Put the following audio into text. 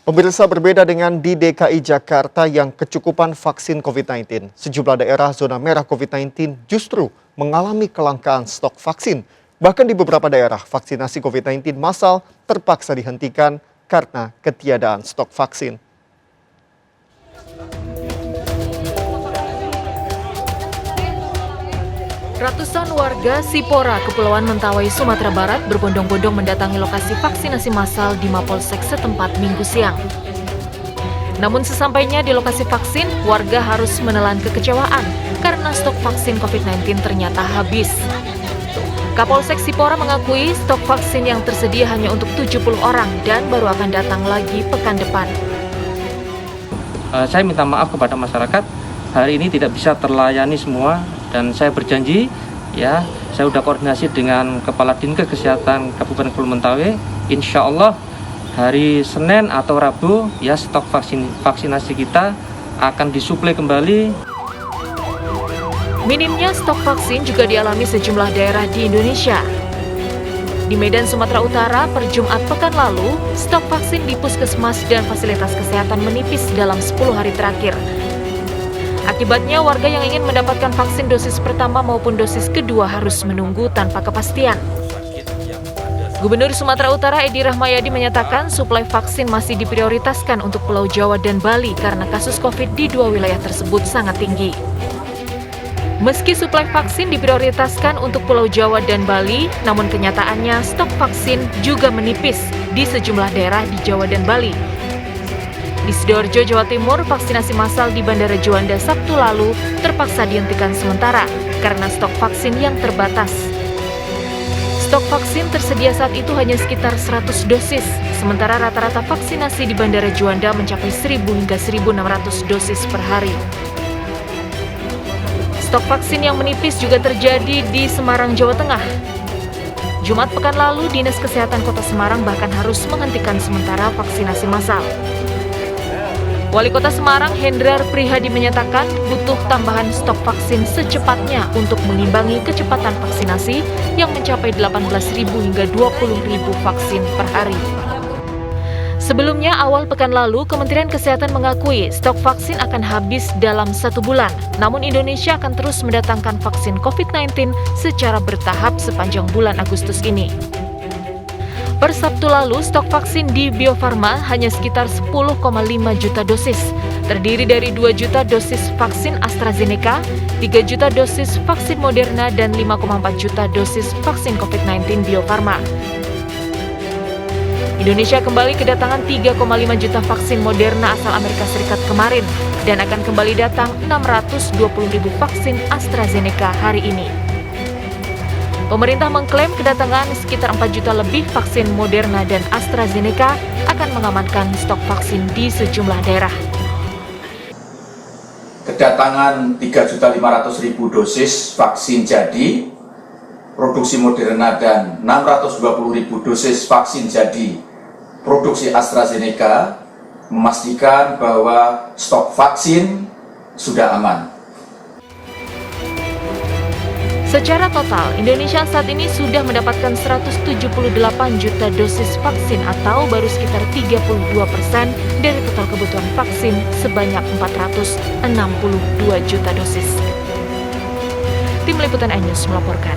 Pemirsa, berbeda dengan di DKI Jakarta yang kecukupan vaksin COVID-19, sejumlah daerah zona merah COVID-19 justru mengalami kelangkaan stok vaksin. Bahkan di beberapa daerah, vaksinasi COVID-19 massal terpaksa dihentikan karena ketiadaan stok vaksin. Ratusan warga Sipora, Kepulauan Mentawai, Sumatera Barat berbondong-bondong mendatangi lokasi vaksinasi massal di Mapolsek setempat Minggu siang. Namun sesampainya di lokasi vaksin, warga harus menelan kekecewaan karena stok vaksin COVID-19 ternyata habis. Kapolsek Sipora mengakui stok vaksin yang tersedia hanya untuk 70 orang dan baru akan datang lagi pekan depan. Saya minta maaf kepada masyarakat, hari ini tidak bisa terlayani semua. Dan saya berjanji, saya sudah koordinasi dengan Kepala Dinkes Kesehatan Kabupaten Kepulauan Mentawai. Insya Allah hari Senin atau Rabu, stok vaksinasi kita akan disuplai kembali. Minimnya stok vaksin juga dialami sejumlah daerah di Indonesia. Di Medan, Sumatera Utara, per Jumat pekan lalu, stok vaksin di puskesmas dan fasilitas kesehatan menipis dalam 10 hari terakhir. Akibatnya, warga yang ingin mendapatkan vaksin dosis pertama maupun dosis kedua harus menunggu tanpa kepastian. Gubernur Sumatera Utara Edi Rahmayadi menyatakan suplai vaksin masih diprioritaskan untuk Pulau Jawa dan Bali karena kasus COVID di dua wilayah tersebut sangat tinggi. Meski suplai vaksin diprioritaskan untuk Pulau Jawa dan Bali, namun kenyataannya stok vaksin juga menipis di sejumlah daerah di Jawa dan Bali. Di Sidoarjo, Jawa Timur, vaksinasi massal di Bandara Juanda Sabtu lalu terpaksa dihentikan sementara karena stok vaksin yang terbatas. Stok vaksin tersedia saat itu hanya sekitar 100 dosis, sementara rata-rata vaksinasi di Bandara Juanda mencapai 1.000 hingga 1.600 dosis per hari. Stok vaksin yang menipis juga terjadi di Semarang, Jawa Tengah. Jumat pekan lalu, Dinas Kesehatan Kota Semarang bahkan harus menghentikan sementara vaksinasi massal. Wali Kota Semarang, Hendrar Prihadi menyatakan butuh tambahan stok vaksin secepatnya untuk mengimbangi kecepatan vaksinasi yang mencapai 18.000 hingga 20.000 vaksin per hari. Sebelumnya, awal pekan lalu, Kementerian Kesehatan mengakui stok vaksin akan habis dalam 1 bulan. Namun Indonesia akan terus mendatangkan vaksin COVID-19 secara bertahap sepanjang bulan Agustus ini. Per Sabtu lalu, stok vaksin di Bio Farma hanya sekitar 10,5 juta dosis, terdiri dari 2 juta dosis vaksin AstraZeneca, 3 juta dosis vaksin Moderna, dan 5,4 juta dosis vaksin COVID-19 Bio Farma. Indonesia kembali kedatangan 3,5 juta vaksin Moderna asal Amerika Serikat kemarin, dan akan kembali datang 620.000 vaksin AstraZeneca hari ini. Pemerintah mengklaim kedatangan sekitar 4 juta lebih vaksin Moderna dan AstraZeneca akan mengamankan stok vaksin di sejumlah daerah. Kedatangan 3.500.000 dosis vaksin jadi, produksi Moderna dan 620.000 dosis vaksin jadi, produksi AstraZeneca, memastikan bahwa stok vaksin sudah aman. Secara total, Indonesia saat ini sudah mendapatkan 178 juta dosis vaksin atau baru sekitar 32% dari total kebutuhan vaksin sebanyak 462 juta dosis. Tim Liputan iNews melaporkan.